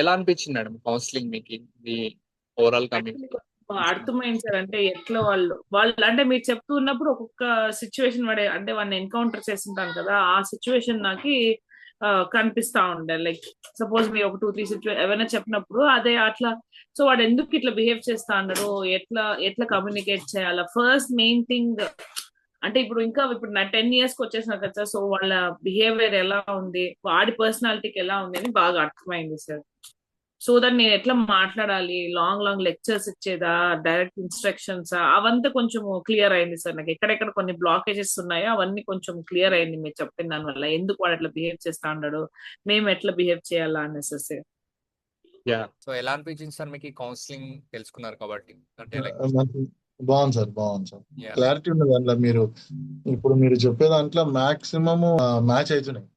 ఎలా అనిపించింది madam counselling మీకు? ఇది ఓవరాల్ యాక్చువల్లీ కమ్యూనిటీ. అర్థమైంది సార్. అంటే ఎట్లా వాళ్ళు వాళ్ళు అంటే మీరు చెప్తూ ఉన్నప్పుడు ఒక్కొక్క సిచ్యువేషన్ వాడే అంటే వాడిని ఎన్కౌంటర్ చేసింటాను కదా, ఆ సిచ్యువేషన్ నాకు కనిపిస్తా ఉండే. లైక్ సపోజ్ మీరు ఒక 2-3 సిచ్యువేషన్ ఏమైనా చెప్పినప్పుడు అదే అట్లా. సో వాడు ఎందుకు ఇట్లా బిహేవ్ చేస్తా అన్నాడు, ఎట్లా ఎట్లా కమ్యూనికేట్ చేయాలా, ఫస్ట్ మెయిన్ థింగ్. అంటే ఇప్పుడు నా 10 years కి వచ్చేసిన కదా సార్, సో వాళ్ళ బిహేవియర్ ఎలా ఉంది, వాడి పర్సనాలిటీకి ఎలా ఉంది అని బాగా అర్థమైంది సార్. సో దాన్ని నేను ఎట్లా మాట్లాడాలి, లాంగ్ లాంగ్ లెక్చర్స్ ఇచ్చేదా, డైరెక్ట్ ఇన్స్ట్రక్షన్స్, అవంతా కొంచెం క్లియర్ అయింది సార్ నాకు. ఎక్కడెక్కడ కొన్ని బ్లాకేజెస్ ఉన్నాయో అవన్నీ కొంచెం క్లియర్ అయింది మీరు చెప్పిన దాని వల్ల. ఎందుకు వాడు అట్లా బిహేవ్ చేస్తా ఉన్నాడు, మేము ఎట్లా బిహేవ్ చేయాలా అనేసి. యా. సో ఎలా అనిపించింది సార్ మీకు ఈ కౌన్సిలింగ్ తెలుసుకున్నారు కాబట్టి? అంటే లైక్ నాకు బాగుంది సార్, బాగుంది సార్. యా క్లారిటీ ఉన్నది దాంట్లో. మీరు ఇప్పుడు చెప్పే దాంట్లో మాక్సిమం మ్యాచ్ అవుతున్నాయి.